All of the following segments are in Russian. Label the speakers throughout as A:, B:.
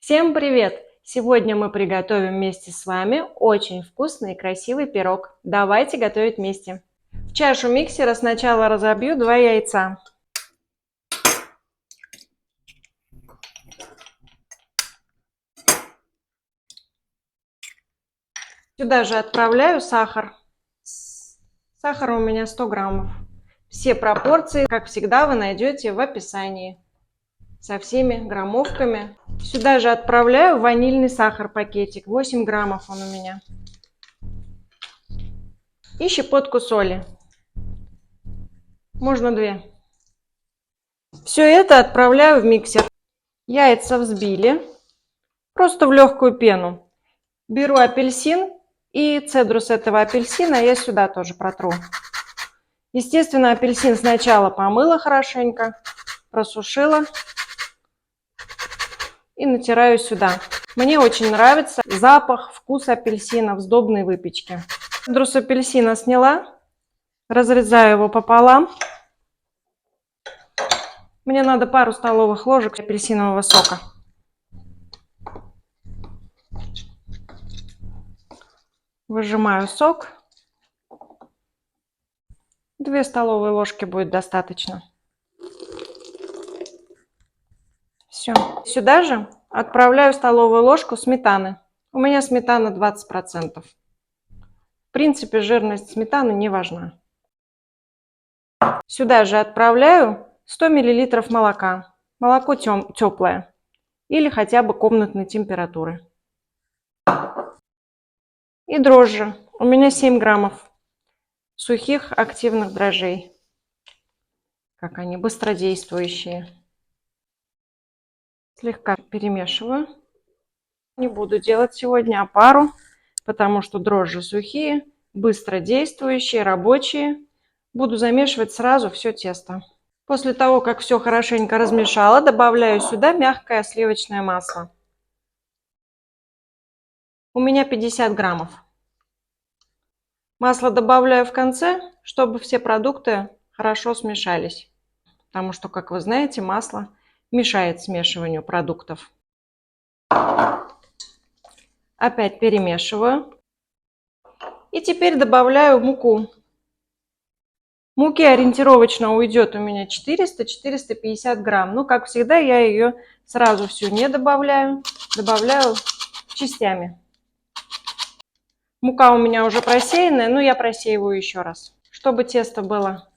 A: Всем привет! Сегодня мы приготовим вместе с вами очень вкусный и красивый пирог. Давайте готовить вместе. В чашу миксера сначала разобью 2 яйца. Сюда же отправляю сахар. Сахара у меня 100 граммов. Все пропорции, как всегда, вы найдете в описании. Со всеми граммовками. Сюда же отправляю ванильный сахар, пакетик. 8 граммов он у меня. И щепотку соли. Можно 2. Все это отправляю в миксер. Яйца взбили. Просто в легкую пену. Беру апельсин и цедру с этого апельсина я сюда тоже протру. Естественно, апельсин сначала помыла хорошенько, просушила и натираю сюда. Мне очень нравится запах, вкус апельсина в сдобной выпечке. Цедру с апельсина сняла, разрезаю его пополам. Мне надо пару столовых ложек апельсинового сока. Выжимаю сок. 2 столовые ложки будет достаточно. Все. Сюда же отправляю столовую ложку сметаны. У меня сметана 20%. В принципе, жирность сметаны не важна. Сюда же отправляю 100 мл молока. Молоко теплое или хотя бы комнатной температуры. И дрожжи. У меня 7 граммов сухих активных дрожжей. Как они быстродействующие. Слегка перемешиваю. Не буду делать сегодня опару, потому что дрожжи сухие, быстродействующие, рабочие. Буду замешивать сразу все тесто. После того, как все хорошенько размешала, добавляю сюда мягкое сливочное масло. У меня 50 граммов. Масло добавляю в конце, чтобы все продукты хорошо смешались. Потому что, как вы знаете, масло мешает смешиванию продуктов. Опять перемешиваю. И теперь добавляю муку. Муки ориентировочно уйдет у меня 400-450 грамм. Ну, как всегда, я ее сразу всю не добавляю. Добавляю частями. Мука у меня уже просеянная, но я просеиваю еще раз, чтобы тесто было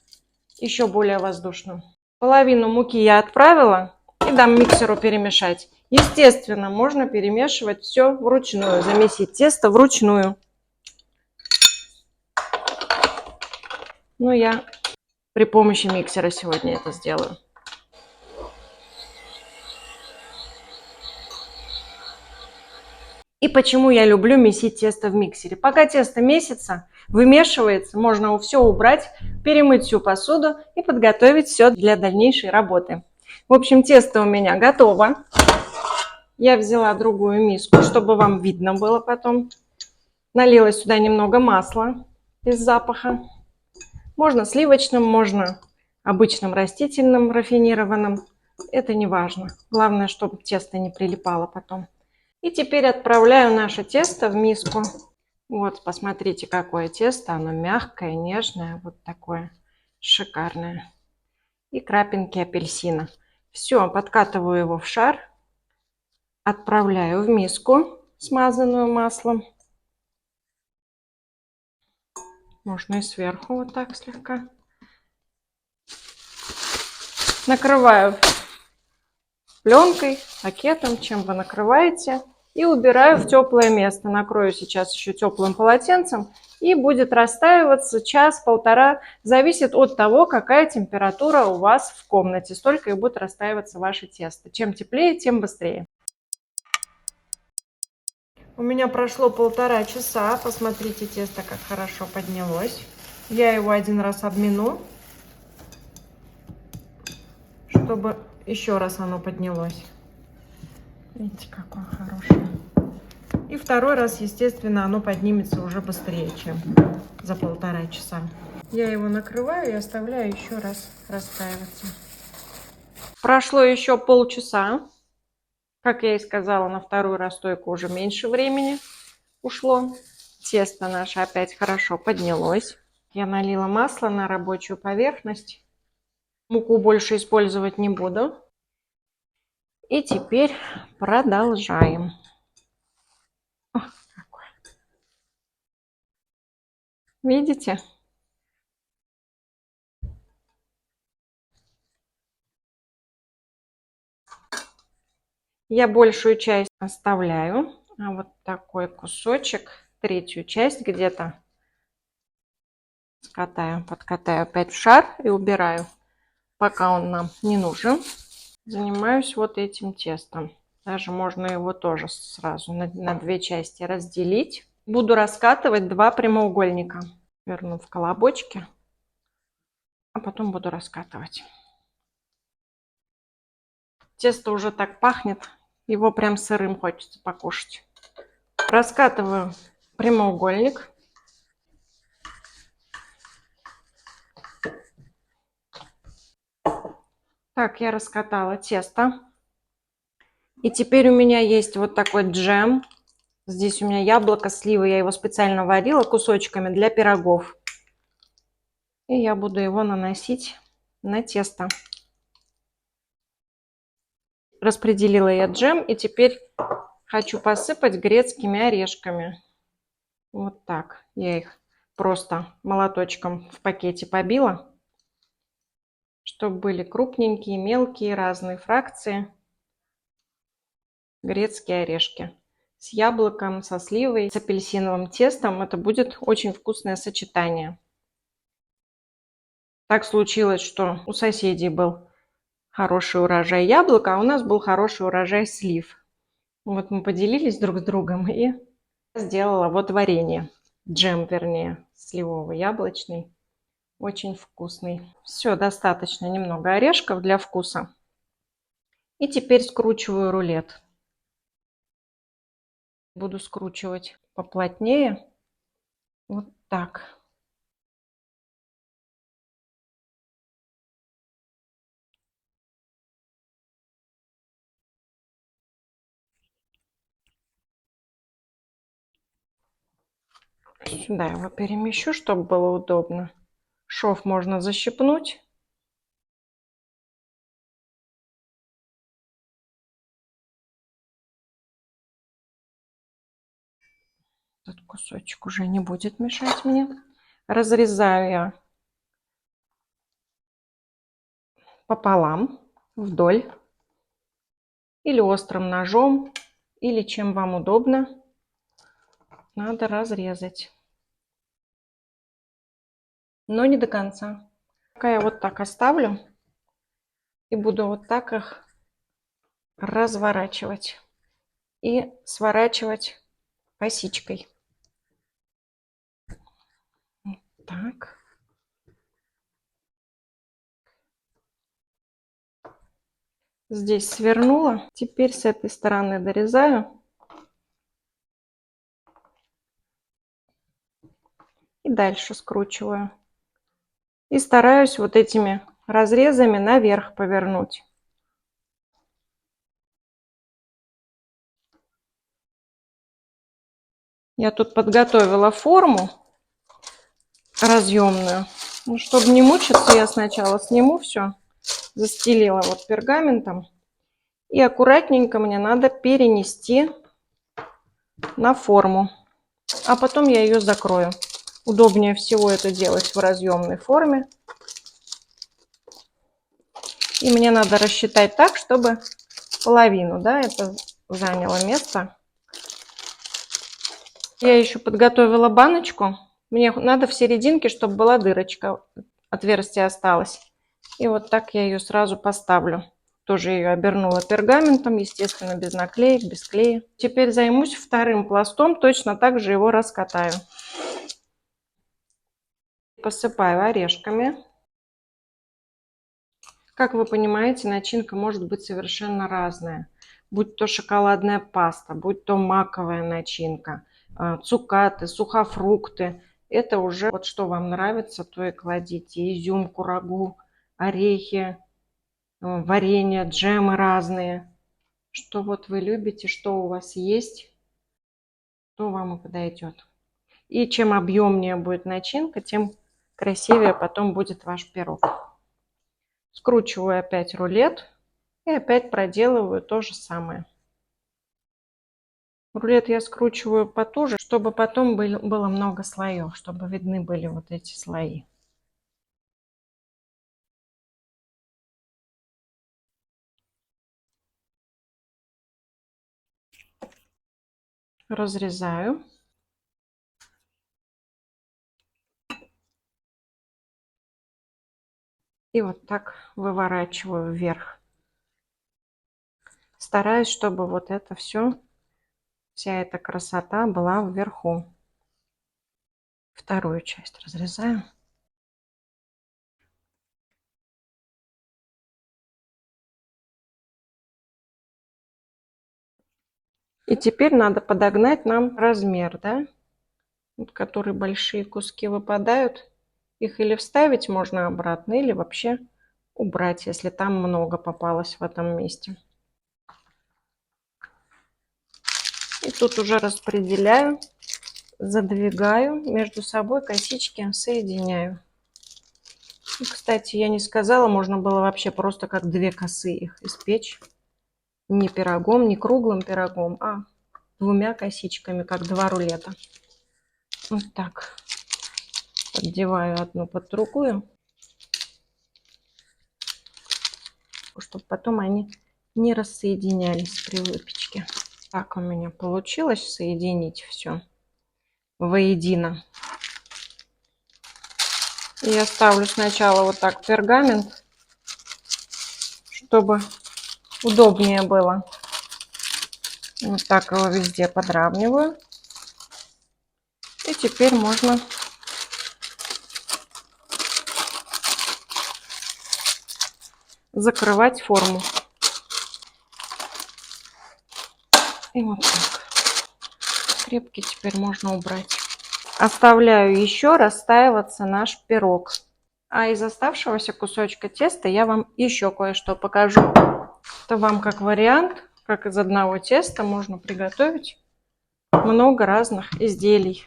A: еще более воздушным. Половину муки я отправила и дам миксеру перемешать. Естественно, можно перемешивать все вручную, замесить тесто вручную. Но я при помощи миксера сегодня это сделаю. И почему я люблю месить тесто в миксере? Пока тесто месится, вымешивается, можно все убрать, перемыть всю посуду и подготовить все для дальнейшей работы. В общем, тесто у меня готово. Я взяла другую миску, чтобы вам видно было потом. Налила сюда немного масла без запаха. Можно сливочным, можно обычным растительным рафинированным. Это не важно. Главное, чтобы тесто не прилипало потом. И теперь отправляю наше тесто в миску. Вот, посмотрите, какое тесто. Оно мягкое, нежное, вот такое шикарное. И крапинки апельсина. Все, подкатываю его в шар. Отправляю в миску, смазанную маслом. Можно и сверху вот так слегка. Накрываю пленкой, пакетом, чем вы накрываете. И убираю в теплое место. Накрою сейчас еще теплым полотенцем. И будет растаиваться час-полтора. Зависит от того, какая температура у вас в комнате. Столько и будет растаиваться ваше тесто. Чем теплее, тем быстрее. У меня прошло 1,5 часа. Посмотрите, тесто как хорошо поднялось. Я его один раз обмину, чтобы еще раз оно поднялось. Видите, какое хорошее. И второй раз, естественно, оно поднимется уже быстрее, чем за 1,5 часа. Я его накрываю и оставляю еще раз растаиваться. Прошло еще полчаса. Как я и сказала, на вторую расстойку уже меньше времени ушло. Тесто наше опять хорошо поднялось. Я налила масло на рабочую поверхность. Муку больше использовать не буду. И теперь продолжаем. О, какое. Видите? Я большую часть оставляю, а вот такой кусочек, третью часть где-то, скатаю, подкатаю опять в шар и убираю, пока он нам не нужен. Занимаюсь вот этим тестом. Даже можно его тоже сразу на две части разделить. Буду раскатывать два прямоугольника. Верну в колобочки, а потом буду раскатывать. Тесто уже так пахнет, его прям сырым хочется покушать. Раскатываю прямоугольник. Так, я раскатала тесто. И теперь у меня есть вот такой джем. Здесь у меня яблоко, сливы. Я его специально варила кусочками для пирогов. И я буду его наносить на тесто. Распределила я джем. И теперь хочу посыпать грецкими орешками. Вот так. Я их просто молоточком в пакете побила, чтобы были крупненькие, мелкие, разные фракции. Грецкие орешки с яблоком, со сливой, с апельсиновым тестом. Это будет очень вкусное сочетание. Так случилось, что у соседей был хороший урожай яблока, а у нас был хороший урожай слив. Вот мы поделились друг с другом и сделала вот варенье. Джем, вернее, сливово-яблочный. Очень вкусный. Все, достаточно немного орешков для вкуса. И теперь скручиваю рулет. Буду скручивать поплотнее. Вот так. Сюда его перемещу, чтобы было удобно. Шов можно защипнуть. Этот кусочек уже не будет мешать мне. Разрезаю я пополам, вдоль. Или острым ножом, или чем вам удобно. Надо разрезать. Но не до конца. Пока я вот так оставлю. И буду вот так их разворачивать. И сворачивать косичкой. Так. Здесь свернула. Теперь с этой стороны дорезаю. И дальше скручиваю. И стараюсь вот этими разрезами наверх повернуть. Я тут подготовила форму разъемную. Ну, чтобы не мучиться, я сначала сниму все. Застелила вот пергаментом. И аккуратненько мне надо перенести на форму. А потом я ее закрою. Удобнее всего это делать в разъемной форме. И мне надо рассчитать так, чтобы половину, да, это заняло место. Я еще подготовила баночку. Мне надо в серединке, чтобы была дырочка, отверстие осталось. И вот так я ее сразу поставлю. Тоже ее обернула пергаментом, естественно, без наклеек, без клея. Теперь займусь вторым пластом, точно так же его раскатаю. Посыпаю орешками. Как вы понимаете, начинка может быть совершенно разная. Будь то шоколадная паста, будь то маковая начинка, цукаты, сухофрукты. Это уже вот что вам нравится, то и кладите. Изюм, курагу, орехи, варенье, джемы разные. что вот вы любите, что у вас есть, то вам и подойдет. И чем объемнее будет начинка, тем красивее потом будет ваш пирог. Скручиваю опять рулет и опять проделываю то же самое. Рулет я скручиваю потуже, чтобы потом было много слоев, чтобы видны были вот эти слои. Разрезаю. И вот так выворачиваю вверх. Стараюсь, чтобы вот это все, вся эта красота была вверху. Вторую часть разрезаю. И теперь надо подогнать нам размер, да? Вот, которые большие куски выпадают. Их или вставить можно обратно, или вообще убрать, если там много попалось в этом месте. И тут уже распределяю, задвигаю между собой, косички соединяю. И, кстати, я не сказала, можно было вообще просто как две косы их испечь. Не пирогом, не круглым пирогом, а двумя косичками, как два рулета. Вот так. Поддеваю одну под другую, чтобы потом они не рассоединялись при выпечке. Так у меня получилось соединить все воедино. И я ставлю сначала вот так пергамент, чтобы удобнее было. Вот так его везде подравниваю. И теперь можно закрывать форму. И вот так. Скрепки теперь можно убрать. Оставляю еще растаиваться наш пирог. А из оставшегося кусочка теста я вам еще кое-что покажу. Это вам как вариант, как из одного теста можно приготовить много разных изделий.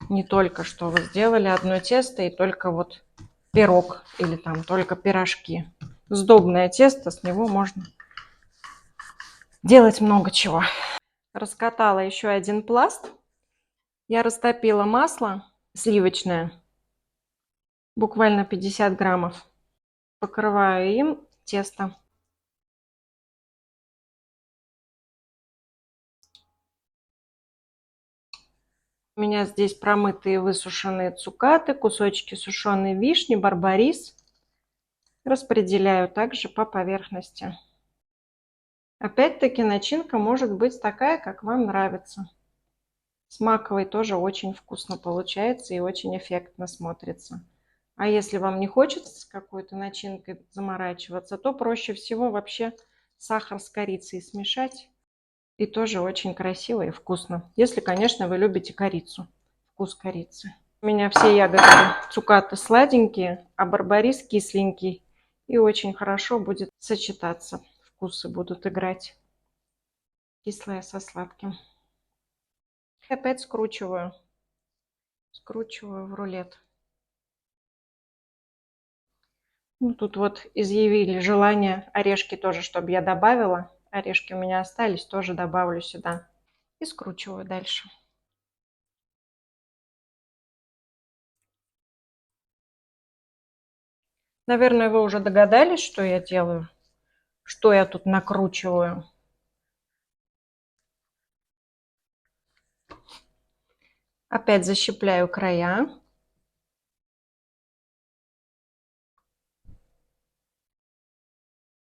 A: Не только что вы сделали одно тесто и только вот пирог или там только пирожки. Сдобное тесто, с него можно делать много чего. Раскатала еще один пласт. Я растопила масло сливочное, буквально 50 граммов. Покрываю им тесто. У меня здесь промытые высушенные цукаты, кусочки сушеной вишни, барбарис. Распределяю также по поверхности. Опять-таки начинка может быть такая, как вам нравится. С маковой тоже очень вкусно получается и очень эффектно смотрится. А если вам не хочется с какой-то начинкой заморачиваться, то проще всего вообще сахар с корицей смешать. И тоже очень красиво и вкусно. Если, конечно, вы любите корицу, вкус корицы. У меня все ягоды цукаты сладенькие, а барбарис кисленький. И очень хорошо будет сочетаться. Вкусы будут играть. Кислое со сладким. Опять скручиваю. Скручиваю в рулет. Ну, тут вот изъявили желание орешки тоже, чтобы я добавила. Орешки у меня остались, тоже добавлю сюда. И скручиваю дальше. Наверное, вы уже догадались, что я делаю, что я тут накручиваю. Опять защипляю края.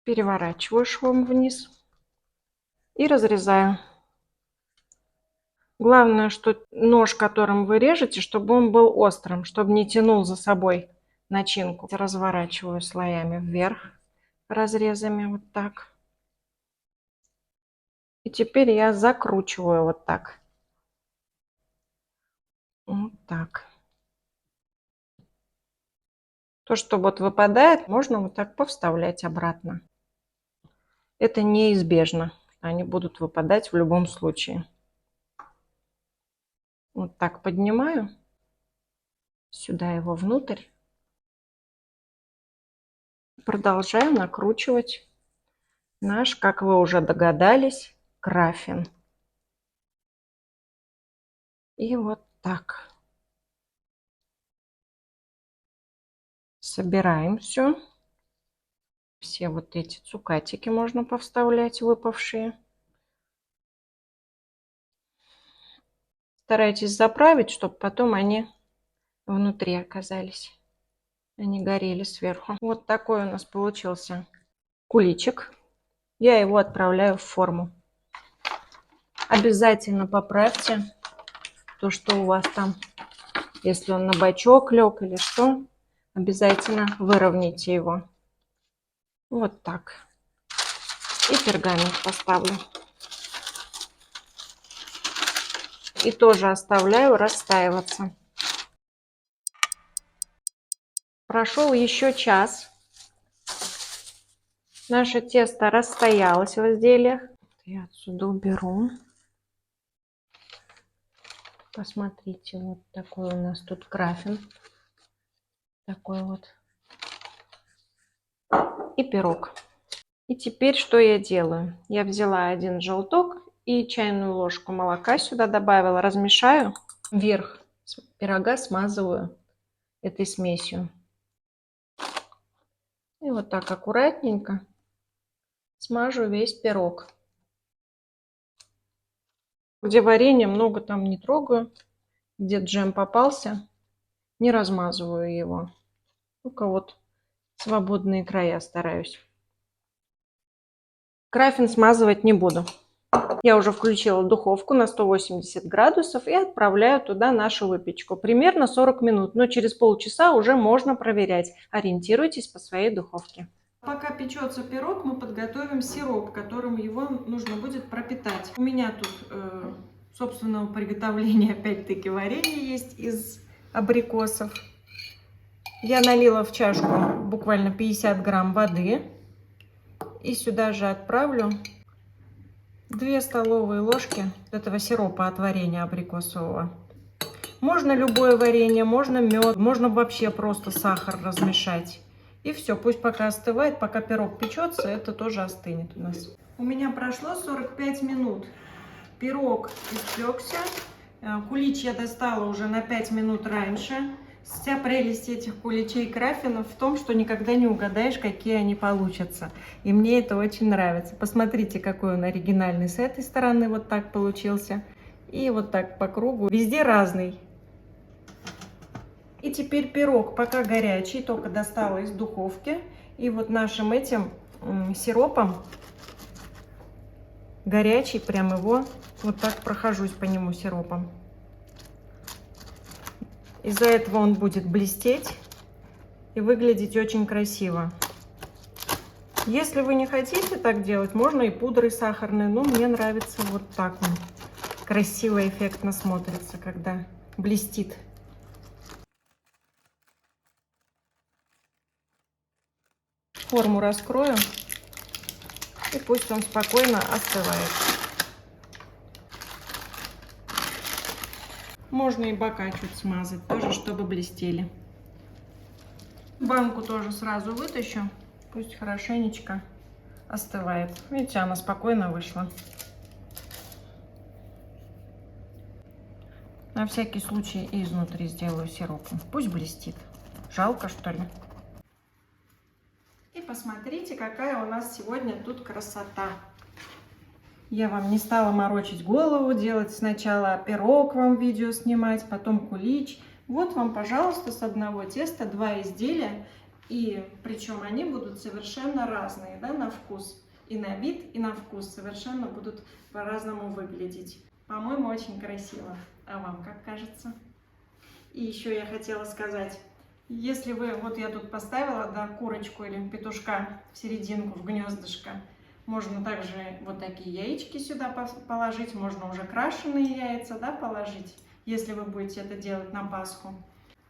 A: Переворачиваю швом вниз и разрезаю. Главное, что нож, которым вы режете, чтобы он был острым, чтобы не тянул за собой начинку. Разворачиваю слоями вверх, разрезами вот так. И теперь я закручиваю вот так. Вот так. То, что вот выпадает, можно вот так повставлять обратно. это неизбежно. Они будут выпадать в любом случае. Вот так поднимаю. Сюда его внутрь. Продолжаю накручивать наш, как вы уже догадались, краффин. И вот так. Собираем все. Все вот эти цукатики можно повставлять, выпавшие. Старайтесь заправить, чтобы потом они внутри оказались. Они горели сверху. Вот такой у нас получился куличик. Я его отправляю в форму. Обязательно поправьте то, что у вас там. Если он на бочок лег или что, обязательно выровняйте его. Вот так. И пергамент поставлю. И тоже оставляю растаиваться. Прошел еще час. Наше тесто расстоялось в изделиях. Я отсюда уберу. Посмотрите, вот такой у нас тут краффин. Такой вот. И пирог. И теперь что я делаю? Я взяла один желток и чайную ложку молока сюда добавила. Размешаю. Верх пирога смазываю этой смесью. И вот так аккуратненько смажу весь пирог. Где варенье много там не трогаю. Где джем попался, не размазываю его. Только вот свободные края стараюсь. Краффин смазывать не буду. Я уже включила духовку на 180 градусов и отправляю туда нашу выпечку. Примерно 40 минут, но через полчаса уже можно проверять. Ориентируйтесь по своей духовке. Пока печется пирог, мы подготовим сироп, которым его нужно будет пропитать. У меня тут собственного приготовления опять-таки варенье есть из абрикосов. Я налила в чашку буквально 50 грамм воды. И сюда же отправлю 2 столовые ложки этого сиропа от варенья абрикосового. Можно любое варенье, можно мед, можно вообще просто сахар размешать. И все, пусть пока остывает, пока пирог печется, это тоже остынет у нас. У меня прошло 45 минут. Пирог испекся. Кулич я достала уже на 5 минут раньше. Вся прелесть этих куличей краффинов в том, что никогда не угадаешь, какие они получатся. И мне это очень нравится. Посмотрите, какой он оригинальный с этой стороны. Вот так получился. И вот так по кругу. Везде разный. И теперь пирог пока горячий, только достала из духовки. И вот нашим этим сиропом горячий, прям его вот так прохожусь по нему сиропом. Из-за этого он будет блестеть и выглядеть очень красиво. Если вы не хотите так делать, можно и пудрой сахарной, но мне нравится вот так он. Красиво, эффектно смотрится, когда блестит. Форму раскрою, и пусть он спокойно остывает. Можно и бока чуть смазать, тоже, чтобы блестели. Банку тоже сразу вытащу, пусть хорошенечко остывает. Видите, она спокойно вышла. На всякий случай и изнутри сделаю сиропом. Пусть блестит. Жалко, что ли? И посмотрите, какая у нас сегодня тут красота. Я вам не стала морочить голову, делать сначала пирог вам видео снимать, потом кулич. Вот вам, пожалуйста, с одного теста 2 изделия. И причем они будут совершенно разные, да, на вкус. И на вид, и на вкус совершенно будут по-разному выглядеть. По-моему, очень красиво. А вам как кажется? И еще я хотела сказать, если вы, вот я тут поставила, да, курочку или петушка в серединку, в гнездышко, можно также вот такие яички сюда положить, можно уже крашеные яйца, да, положить, если вы будете это делать на Пасху.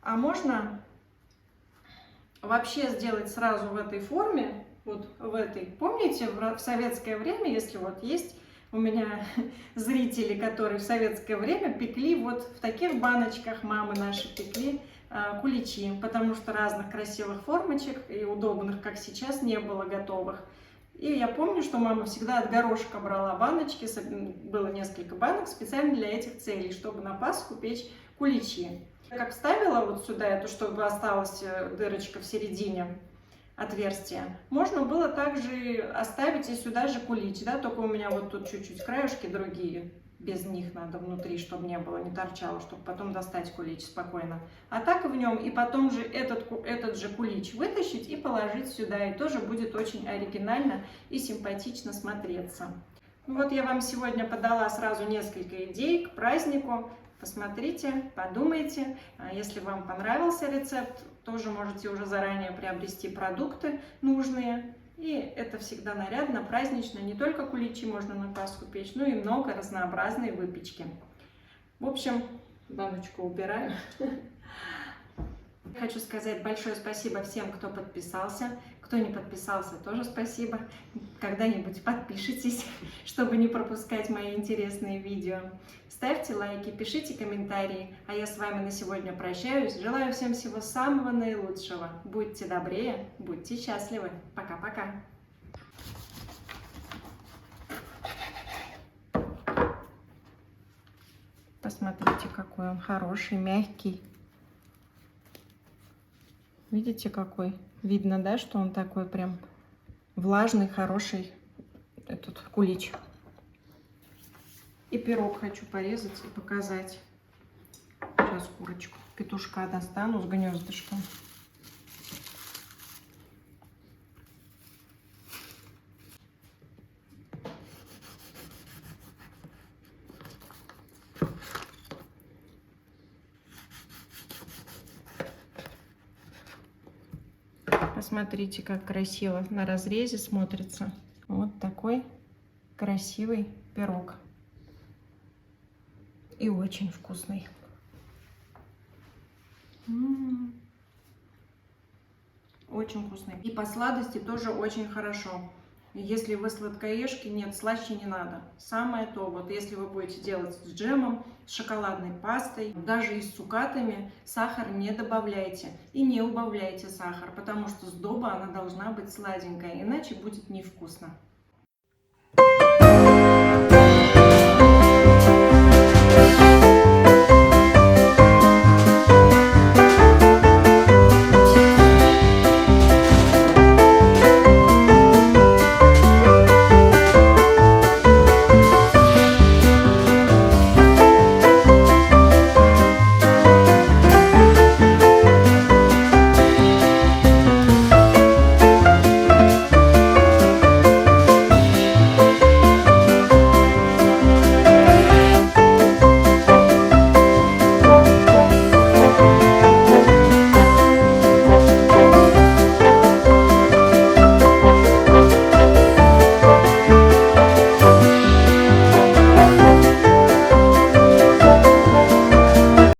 A: А можно вообще сделать сразу в этой форме вот в этой. Помните, в советское время, если вот есть у меня зрители, которые в советское время пекли вот в таких баночках, мамы наши пекли куличи, потому что разных красивых формочек и удобных, как сейчас, не было готовых. И я помню, что мама всегда от горошка брала баночки, было несколько банок специально для этих целей, чтобы на Пасху печь куличи. Как вставила вот сюда эту, чтобы осталась дырочка в середине отверстия, можно было также оставить и сюда же кулич, да, только у меня вот тут чуть-чуть краешки другие, без них надо внутри, чтобы не было, не торчало, чтобы потом достать кулич спокойно. А так в нем и потом же этот же кулич вытащить и положить сюда, и тоже будет очень оригинально и симпатично смотреться. Вот я вам сегодня подала сразу несколько идей к празднику. Посмотрите, подумайте. Если вам понравился рецепт, тоже можете уже заранее приобрести продукты нужные. И это всегда нарядно, празднично. Не только куличи можно на Пасху печь, но и много разнообразной выпечки. В общем, баночку убираю. Хочу сказать большое спасибо всем, кто подписался. Кто не подписался, тоже спасибо. Когда-нибудь подпишитесь, чтобы не пропускать мои интересные видео. Ставьте лайки, пишите комментарии. А я с вами на сегодня прощаюсь. Желаю всем всего самого наилучшего. Будьте добрее, будьте счастливы. Пока-пока. Посмотрите, какой он хороший, мягкий. Видите, какой? Видно, да, что он такой прям влажный, хороший, этот кулич. И пирог хочу порезать и показать. Сейчас курочку, петушка достану с гнездышком. Посмотрите, как красиво на разрезе смотрится. Вот такой красивый пирог. И очень вкусный. Очень вкусный. И по сладости тоже очень хорошо. Если вы сладкоежки, нет, слаще не надо. Самое то, вот если вы будете делать с джемом, с шоколадной пастой, даже и с цукатами, сахар не добавляйте и не убавляйте сахар, потому что сдоба она должна быть сладенькая, иначе будет невкусно.